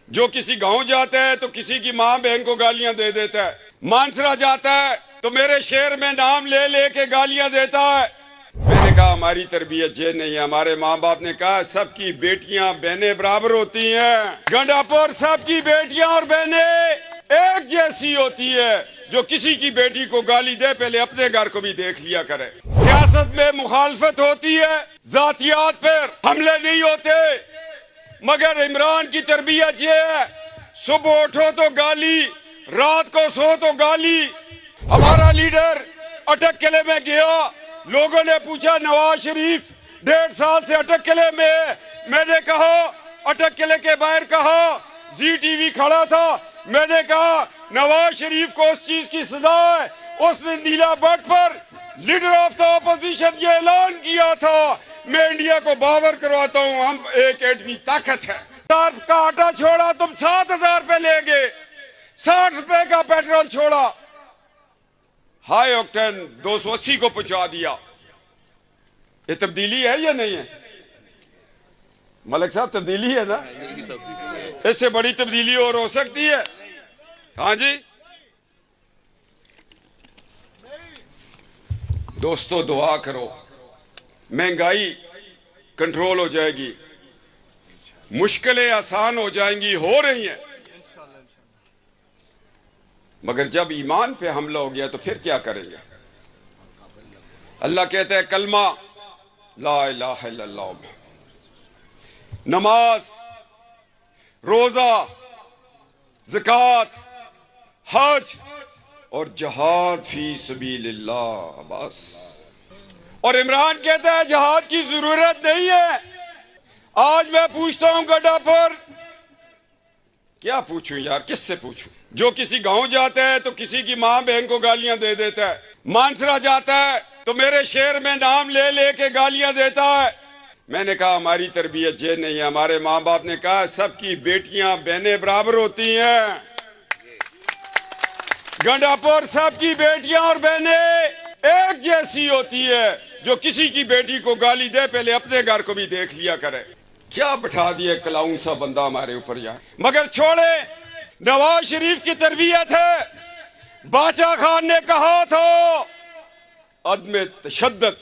जो किसी गांव जाता है तो किसी की माँ बहन को गालियां दे देता है, मानसरा जाता है तो मेरे शहर में नाम ले लेके गालियां देता है। मैंने कहा हमारी तरबियत ये नहीं है। हमारे माँ बाप ने कहा सबकी बेटियां बहनें बराबर होती हैं। गंडापुर सबकी बेटियां और बहनें एक जैसी होती है। जो किसी की बेटी को गाली दे पहले अपने घर को भी देख लिया करे। सियासत में मुखालफत होती है, जातियात पर हमले नहीं होते, मगर इमरान की तरबियत ये है सुबह उठो तो गाली, रात को सो तो गाली। हमारा लीडर अटक किले में गया, लोगों ने पूछा नवाज शरीफ 1.5 साल से अटक किले में है। मैंने कहा अटक किले के बाहर कहा, जी टीवी खड़ा था, मैंने कहा नवाज शरीफ को उस चीज की सजा है। उसने नीला बट पर लीडर ऑफ द ऑपोजिशन ये ऐलान किया था मैं इंडिया को बावर करवाता हूं, हम एक एटमी ताकत है। 1000 का आटा छोड़ा तुम 7000 पे ले गए, 60 रुपए का पेट्रोल छोड़ा, हाई ऑक्टेन 280 को पहुंचा दिया। ये तब्दीली है या नहीं है मलिक साहब? तब्दीली है ना? इससे बड़ी तब्दीली और हो सकती है? हाँ जी दोस्तों, दुआ करो, महंगाई कंट्रोल हो जाएगी, मुश्किलें आसान हो जाएंगी, हो रही हैं। मगर जब ईमान पे हमला हो गया तो फिर क्या करेंगे? अल्लाह कहता है कलमा ला इलाहा इल्लल्लाह, नमाज, रोजा, ज़कात, हज और जहाद फी सबीलिल्लाह, बस। और इमरान कहता है जहाद की जरूरत नहीं है। आज मैं पूछता हूं गंडापुर, क्या पूछूं यार, किससे पूछूं? जो किसी गांव जाता है तो किसी की माँ बहन को गालियां दे देता है, मानसरा जाता है तो मेरे शहर में नाम ले लेके गालियां देता है। मैंने कहा हमारी तरबियत ये नहीं है। हमारे माँ बाप ने कहा सबकी बेटियां बहनें बराबर होती हैं। गंडापुर सबकी बेटियां और बहनें एक जैसी होती है। जो किसी की बेटी को गाली दे पहले अपने घर को भी देख लिया करे। क्या बिठा दिया कलाऊं सा बंदा हमारे ऊपर यार। मगर छोड़े, नवाज शरीफ की तरबियत है। बादशाह खान ने कहा था, अदम तशद्दुद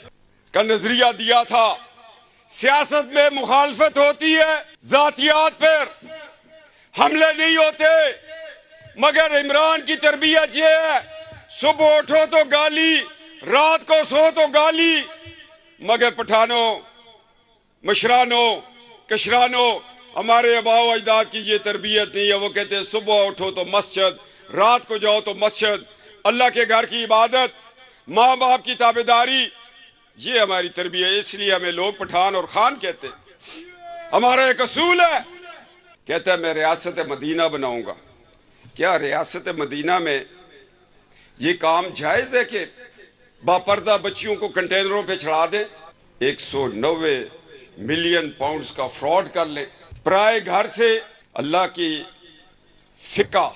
का नजरिया दिया था। सियासत में मुखालफत होती है, जातियात पर हमले नहीं होते, मगर इमरान की तरबियत ये है सुबह उठो तो गाली, रात को सो तो गाली। मगर पठानों, मशरानों, कशरानों, हमारे आबाओ अजदाद की ये तरबियत नहीं है। वो कहते हैं सुबह उठो तो मस्जिद, रात को जाओ तो मस्जिद, अल्लाह के घर की इबादत, माँ बाप की ताबेदारी, ये हमारी तरबियत। इसलिए हमें लोग पठान और खान कहते हैं। हमारा एक असूल है, कहता है मैं रियासत मदीना बनाऊंगा। क्या रियासत मदीना में ये काम जायज है कि बापर्दा बच्चियों को कंटेनरों पे चढ़ा दें, 190 मिलियन पाउंड्स का फ्रॉड कर ले, पराए घर से? अल्लाह की फिका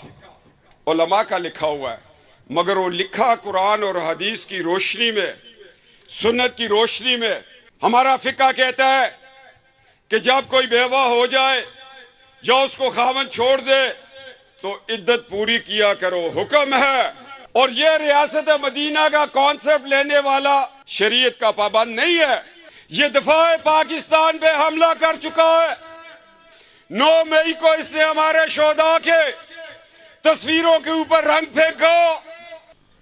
उलमा का लिखा हुआ है, मगर वो लिखा कुरान और हदीस की रोशनी में, सुन्नत की रोशनी में। हमारा फिका कहता है कि जब कोई बेवा हो जाए या उसको खावन छोड़ दे तो इद्दत पूरी किया करो, हुक्म है। और ये रियासत मदीना का कॉन्सेप्ट लेने वाला शरीयत का पाबंद नहीं है। ये दफा पाकिस्तान पे हमला कर चुका है। 9 मई को इसने हमारे शोहदा के तस्वीरों के ऊपर रंग फेंका।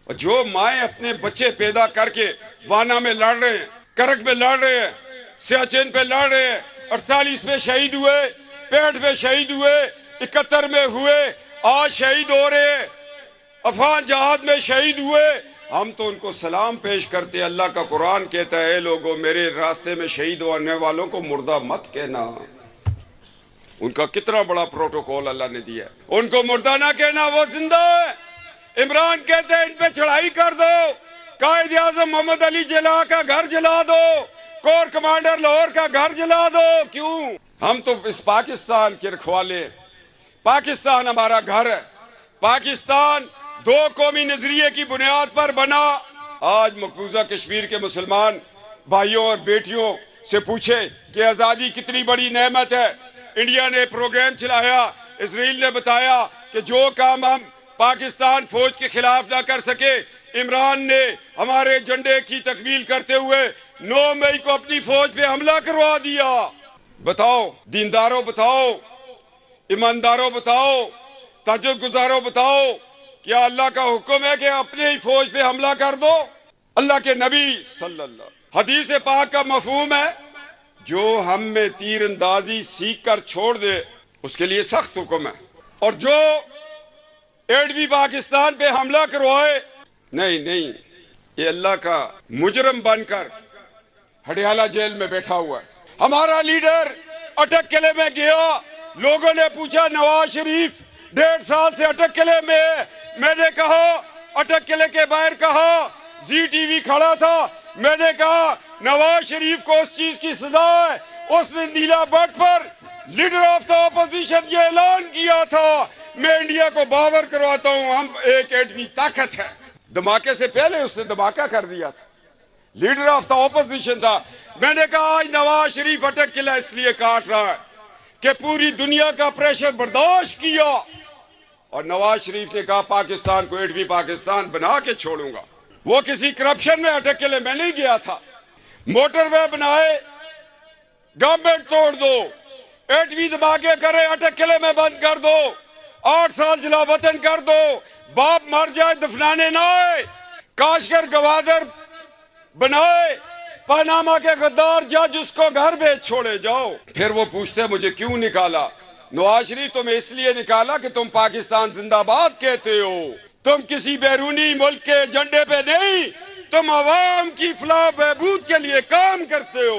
जो माए अपने बच्चे पैदा करके वाना में लड़ रहे हैं, करक में लड़ रहे हैं, सियाचिन पे लड़ रहे हैं, 48 में शहीद हुए, 65 में शहीद हुए, 71 में हुए, आज शहीद हो रहे हैं, अफगान जहाज में शहीद हुए। हम तो उनको सलाम पेश करते हैं। अल्लाह का कुरान कहता है लोगों, मेरे रास्ते में शहीद होने वालों को मुर्दा मत कहना। उनका कितना बड़ा प्रोटोकॉल अल्लाह ने दिया है। उनको मुर्दा ना कहना, वो जिंदा है। इमरान कहते हैं इन पे चढ़ाई कर दो, कायद आजम मोहम्मद अली जिन्ना का घर जला दो, कोर कमांडर लाहौर का घर जला दो। क्यों? हम तो इस पाकिस्तान के रखवाले, पाकिस्तान हमारा घर है। पाकिस्तान 2 कौमी नजरिए की बुनियाद पर बना। आज मकबूजा कश्मीर के मुसलमान भाइयों और बेटियों से पूछे कि आजादी कितनी बड़ी नेमत है। इंडिया ने प्रोग्राम चलाया इसराइल ने बताया कि जो काम हम पाकिस्तान फौज के खिलाफ ना कर सके, इमरान ने हमारे झंडे की तकमील करते हुए 9 मई को अपनी फौज पे हमला करवा दिया। बताओ दीनदारों, बताओ ईमानदारों, बताओ ताज्जुब गुजारों, बताओ क्या अल्लाह का हुक्म है कि अपने ही फौज पे हमला कर दो? अल्लाह के नबी सल्लल्लाहु हदीस पाक का मफहूम है, जो हम में तीर अंदाजी सीख कर छोड़ दे उसके लिए सख्त हुक्म है, और जो एडवी पाकिस्तान पे हमला करवाए, नहीं नहीं, ये अल्लाह का मुजरम बनकर हडियाला जेल में बैठा हुआ है। हमारा लीडर अटक किले में गया, लोगों ने पूछा नवाज शरीफ 1.5 साल से अटक किले में है। मैंने कहा अटक किले के बाहर कहा, जी टीवी खड़ा था, मैंने कहा नवाज शरीफ को उस चीज की सजा है, उसने नीला बट पर लीडर ऑफ द ऑपोजिशन ये ऐलान किया था, मैं इंडिया को बावर करवाता हूं, हम एक एटमी ताकत है। धमाके से पहले उसने धमाका कर दिया था, लीडर ऑफ द ऑपोजिशन था। मैंने कहा आज नवाज शरीफ अटक किला इसलिए काट रहा है कि पूरी दुनिया का प्रेशर बर्दाश्त किया, और नवाज शरीफ ने कहा पाकिस्तान को एटमी पाकिस्तान बना के छोड़ूंगा। वो किसी करप्शन में अटक किले में नहीं गया था। मोटरवे बनाए, गवर्नमेंट तोड़ दो, एटमी धमाके करे, अटक किले में बंद कर दो, 8 साल जलावतन कर दो, बाप मर जाए दफनाने ना आए, काशगर गवादर बनाए, पनामा के गद्दार जज उसको घर भेज छोड़े जाओ। फिर वो पूछते मुझे क्यों निकाला? नवाज शरीफ तुम्हें इसलिए निकाला कि तुम पाकिस्तान जिंदाबाद कहते हो, तुम किसी बैरूनी मुल्क के झंडे पे नहीं, तुम अवाम की फलाह बहबूद के लिए काम करते हो।